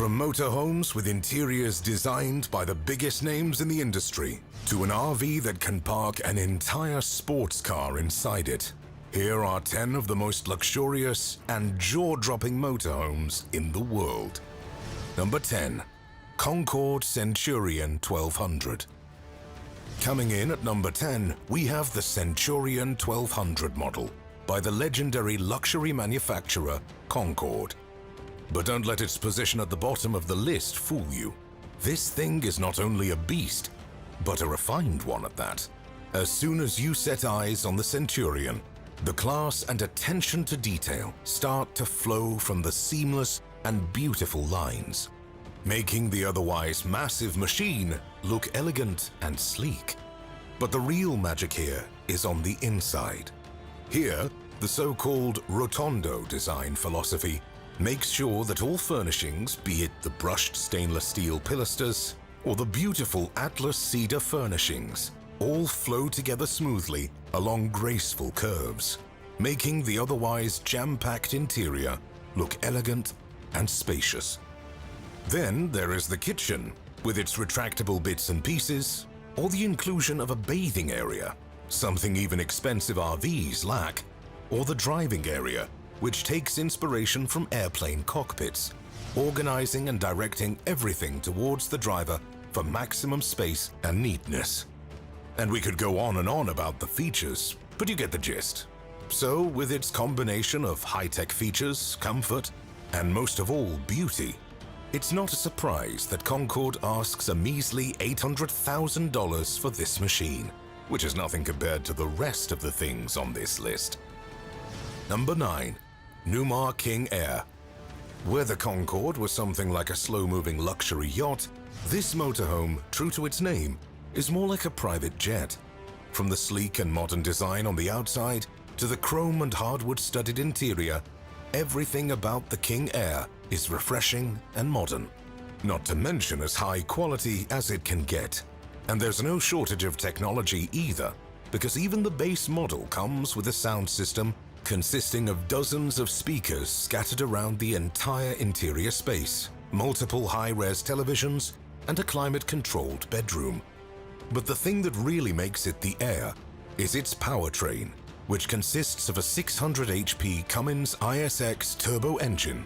From motorhomes with interiors designed by the biggest names in the industry, to an RV that can park an entire sports car inside it, here are 10 of the most luxurious and jaw-dropping motorhomes in the world. Number 10. Concorde Centurion 1200. Coming in at number 10, we have the Centurion 1200 model by the legendary luxury manufacturer Concorde. But don't let its position at the bottom of the list fool you. This thing is not only a beast, but a refined one at that. As soon as you set eyes on the Centurion, the class and attention to detail start to flow from the seamless and beautiful lines, making the otherwise massive machine look elegant and sleek. But the real magic here is on the inside. Here, the so-called rotondo design philosophy makes sure that all furnishings, be it the brushed stainless steel pilasters or the beautiful Atlas cedar furnishings, all flow together smoothly along graceful curves, making the otherwise jam-packed interior look elegant and spacious. Then there is the kitchen, with its retractable bits and pieces, or the inclusion of a bathing area, something even expensive RVs lack, or the driving area, which takes inspiration from airplane cockpits, organizing and directing everything towards the driver for maximum space and neatness. And we could go on and on about the features, but you get the gist. So, with its combination of high-tech features, comfort, and most of all, beauty, it's not a surprise that Concorde asks a measly $800,000 for this machine, which is nothing compared to the rest of the things on this list. Number 9. Newmar King Air. Where the Concorde was something like a slow-moving luxury yacht, this motorhome, true to its name, is more like a private jet. From the sleek and modern design on the outside to the chrome and hardwood-studded interior, everything about the King Air is refreshing and modern. Not to mention as high quality as it can get. And there's no shortage of technology either, because even the base model comes with a sound system consisting of dozens of speakers scattered around the entire interior space, multiple high-res televisions, and a climate-controlled bedroom. But the thing that really makes it the Air is its powertrain, which consists of a 600 HP Cummins ISX turbo engine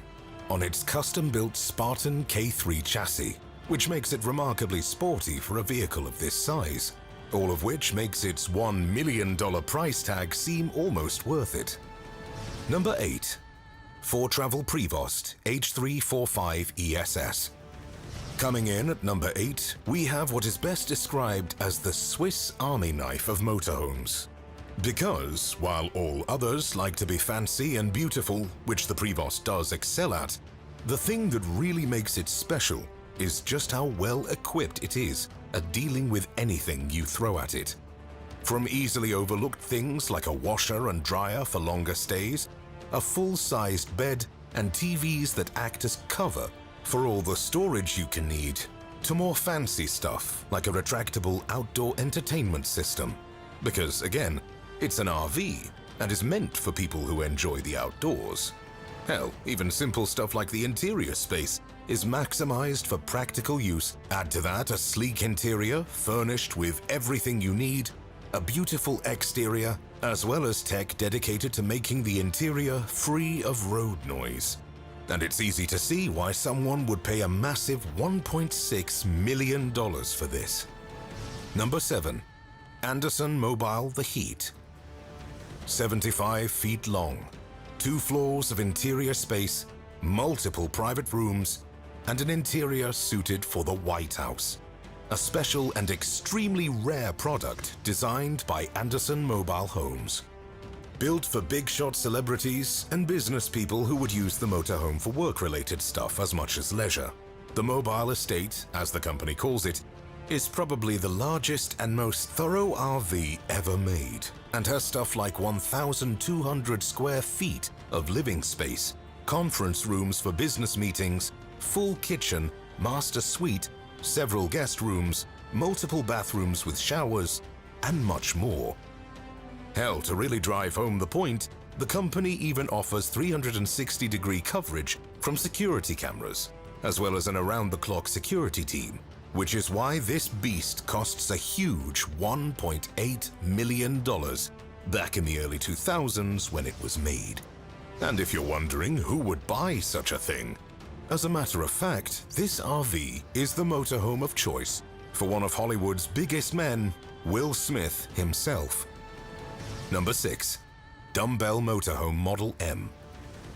on its custom-built Spartan K3 chassis, which makes it remarkably sporty for a vehicle of this size, all of which makes its $1 million price tag seem almost worth it. Number 8. Travel Prevost H345 ESS. Coming in at number 8, we have what is best described as the Swiss Army knife of motorhomes. Because, while all others like to be fancy and beautiful, which the Prevost does excel at, the thing that really makes it special is just how well equipped it is at dealing with anything you throw at it. From easily overlooked things like a washer and dryer for longer stays, a full-sized bed, and TVs that act as cover for all the storage you can need, to more fancy stuff like a retractable outdoor entertainment system. Because, again, it's an RV and is meant for people who enjoy the outdoors. Hell, even simple stuff like the interior space is maximized for practical use. Add to that a sleek interior furnished with everything you need, a beautiful exterior, as well as tech dedicated to making the interior free of road noise. And it's easy to see why someone would pay a massive $1.6 million for this. Number 7. Anderson Mobile The Heat. 75 feet long, 2 floors of interior space, multiple private rooms, and an interior suited for the White House. A special and extremely rare product designed by Anderson Mobile Homes. Built for big-shot celebrities and business people who would use the motorhome for work-related stuff as much as leisure. The mobile estate, as the company calls it, is probably the largest and most thorough RV ever made, and has stuff like 1,200 square feet of living space, conference rooms for business meetings, full kitchen, master suite, several guest rooms, multiple bathrooms with showers, and much more. Hell, to really drive home the point, the company even offers 360-degree coverage from security cameras, as well as an around-the-clock security team, which is why this beast costs a huge $1.8 million back in the early 2000s when it was made. And if you're wondering who would buy such a thing, as a matter of fact, this RV is the motorhome of choice for one of Hollywood's biggest men, Will Smith himself. Number 6. Dumbbell Motorhome Model M.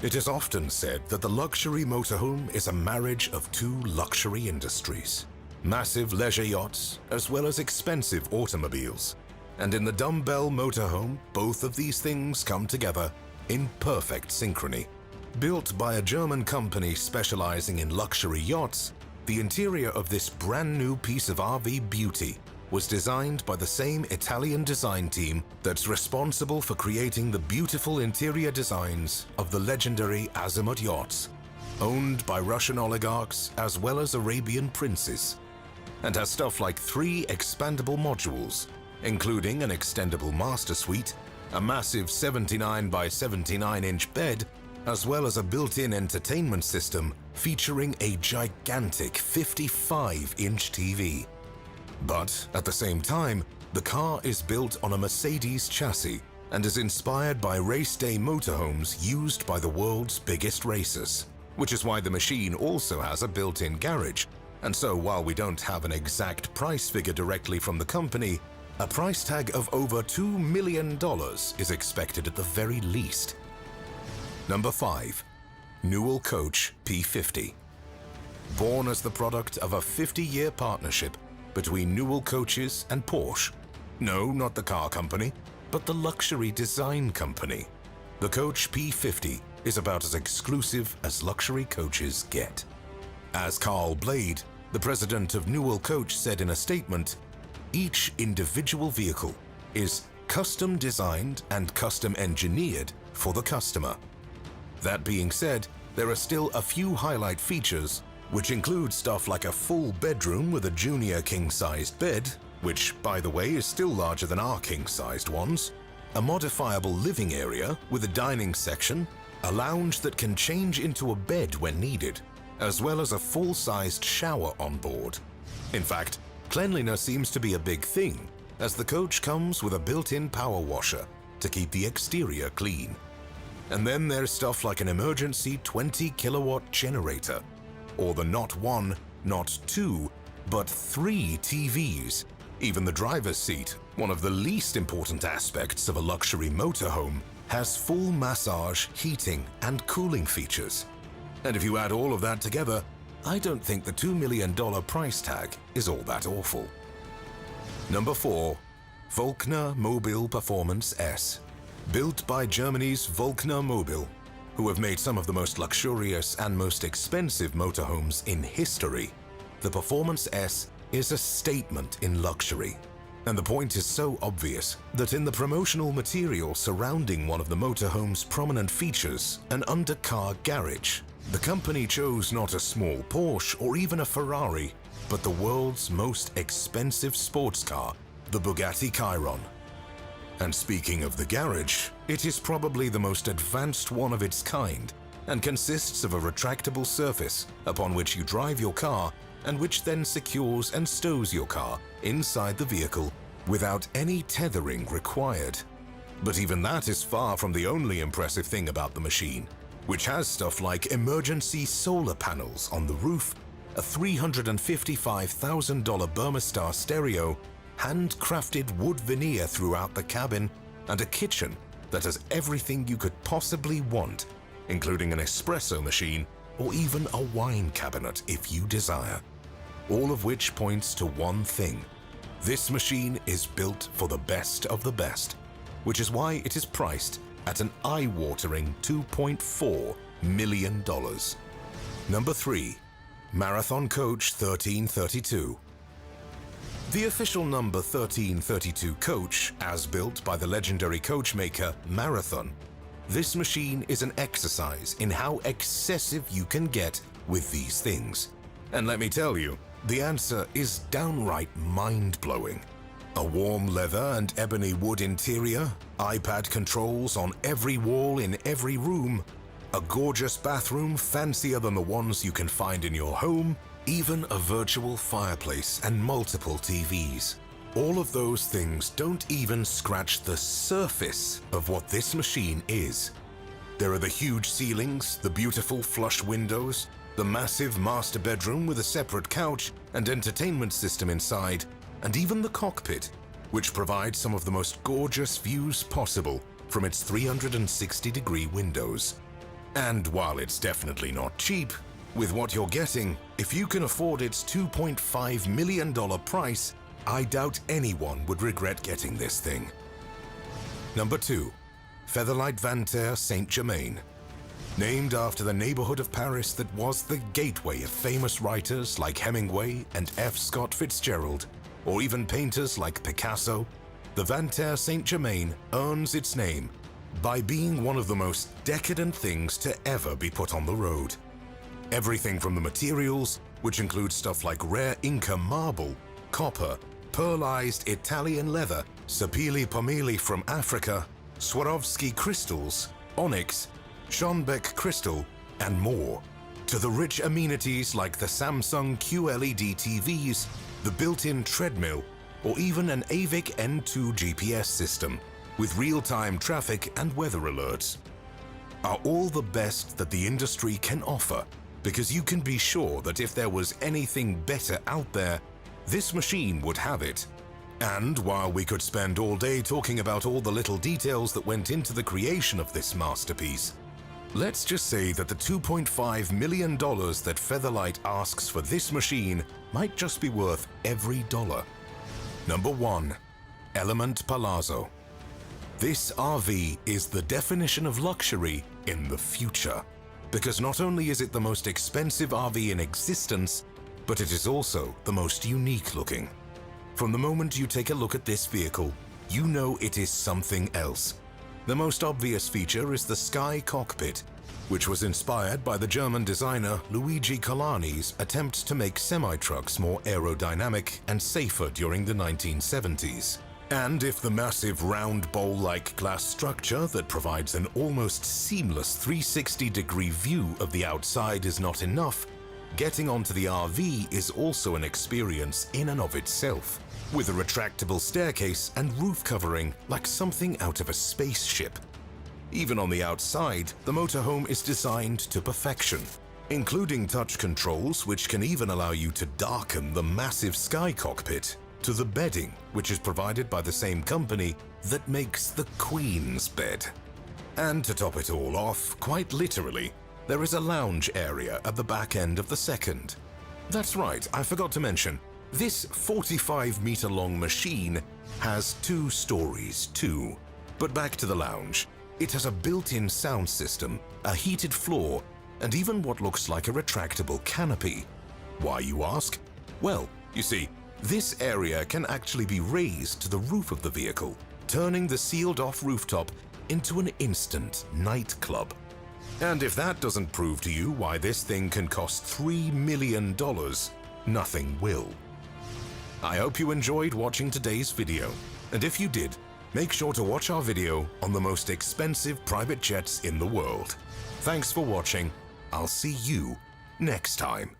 It is often said that the luxury motorhome is a marriage of two luxury industries: massive leisure yachts as well as expensive automobiles. And in the dumbbell motorhome, both of these things come together in perfect synchrony. Built by a German company specializing in luxury yachts, the interior of this brand new piece of RV beauty was designed by the same Italian design team that's responsible for creating the beautiful interior designs of the legendary Azimut yachts, owned by Russian oligarchs as well as Arabian princes, and has stuff like 3 expandable modules, including an extendable master suite, a massive 79 by 79-inch bed, as well as a built-in entertainment system featuring a gigantic 55-inch TV. But at the same time, the car is built on a Mercedes chassis and is inspired by race day motorhomes used by the world's biggest racers, which is why the machine also has a built-in garage. And so while we don't have an exact price figure directly from the company, a price tag of over $2 million is expected at the very least. Number 5. Newell Coach P50. Born as the product of a 50-year partnership between Newell Coaches and Porsche. No, not the car company, but the luxury design company. The Coach P50 is about as exclusive as luxury coaches get. As Carl Blade, the president of Newell Coach, said in a statement, each individual vehicle is custom designed and custom engineered for the customer. That being said, there are still a few highlight features, which include stuff like a full bedroom with a junior king-sized bed, which, by the way, is still larger than our king-sized ones, a modifiable living area with a dining section, a lounge that can change into a bed when needed, as well as a full-sized shower on board. In fact, cleanliness seems to be a big thing, as the coach comes with a built-in power washer to keep the exterior clean. And then there's stuff like an emergency 20-kilowatt generator, or the not 1, not 2, but 3 TVs. Even the driver's seat, one of the least important aspects of a luxury motorhome, has full massage, heating, and cooling features. And if you add all of that together, I don't think the $2 million price tag is all that awful. Number 4. Volkner Mobil Performance S. Built by Germany's Volkner Mobil, who have made some of the most luxurious and most expensive motorhomes in history, the Performance S is a statement in luxury. And the point is so obvious that in the promotional material surrounding one of the motorhome's prominent features, an undercar garage, the company chose not a small Porsche or even a Ferrari, but the world's most expensive sports car, the Bugatti Chiron. And speaking of the garage, it is probably the most advanced one of its kind and consists of a retractable surface upon which you drive your car and which then secures and stows your car inside the vehicle without any tethering required. But even that is far from the only impressive thing about the machine, which has stuff like emergency solar panels on the roof, a $355,000 Burma Star stereo, handcrafted wood veneer throughout the cabin, and a kitchen that has everything you could possibly want, including an espresso machine or even a wine cabinet if you desire. All of which points to one thing: this machine is built for the best of the best, which is why it is priced at an eye-watering $2.4 million. Number 3. Marathon Coach 1332. The official number 1332 coach, as built by the legendary coachmaker Marathon. This machine is an exercise in how excessive you can get with these things. And let me tell you, the answer is downright mind-blowing. A warm leather and ebony wood interior, iPad controls on every wall in every room, a gorgeous bathroom fancier than the ones you can find in your home, even a virtual fireplace and multiple TVs. All of those things don't even scratch the surface of what this machine is. There are the huge ceilings, the beautiful flush windows, the massive master bedroom with a separate couch and entertainment system inside, and even the cockpit, which provides some of the most gorgeous views possible from its 360-degree windows. And while it's definitely not cheap, with what you're getting, if you can afford its $2.5 million price, I doubt anyone would regret getting this thing. Number 2. Featherlight Vanter Saint-Germain. Named after the neighborhood of Paris that was the gateway of famous writers like Hemingway and F. Scott Fitzgerald, or even painters like Picasso, the Vanter Saint-Germain earns its name by being one of the most decadent things to ever be put on the road. Everything from the materials, which include stuff like rare Inca marble, copper, pearlized Italian leather, sapele pomeli from Africa, Swarovski crystals, onyx, Schonbeck crystal, and more, to the rich amenities like the Samsung QLED TVs, the built-in treadmill, or even an AVIC N2 GPS system with real-time traffic and weather alerts, are all the best that the industry can offer, because you can be sure that if there was anything better out there, this machine would have it. And while we could spend all day talking about all the little details that went into the creation of this masterpiece, let's just say that the $2.5 million that Featherlight asks for this machine might just be worth every dollar. Number 1. Element Palazzo. This RV is the definition of luxury in the future, because not only is it the most expensive RV in existence, but it is also the most unique looking. From the moment you take a look at this vehicle, you know it is something else. The most obvious feature is the Sky Cockpit, which was inspired by the German designer Luigi Colani's attempts to make semi-trucks more aerodynamic and safer during the 1970s. And if the massive round bowl-like glass structure that provides an almost seamless 360-degree view of the outside is not enough, getting onto the RV is also an experience in and of itself, with a retractable staircase and roof covering like something out of a spaceship. Even on the outside, the motorhome is designed to perfection, including touch controls which can even allow you to darken the massive Sky Cockpit, to the bedding, which is provided by the same company that makes the Queen's bed. And to top it all off, quite literally, there is a lounge area at the back end of the second. That's right, I forgot to mention, this 45-meter-long machine has 2 stories too. But back to the lounge. It has a built-in sound system, a heated floor, and even what looks like a retractable canopy. Why, you ask? Well, you see, this area can actually be raised to the roof of the vehicle, turning the sealed-off rooftop into an instant nightclub. And if that doesn't prove to you why this thing can cost $3 million, nothing will. I hope you enjoyed watching today's video, and if you did, make sure to watch our video on the most expensive private jets in the world. Thanks for watching. I'll see you next time.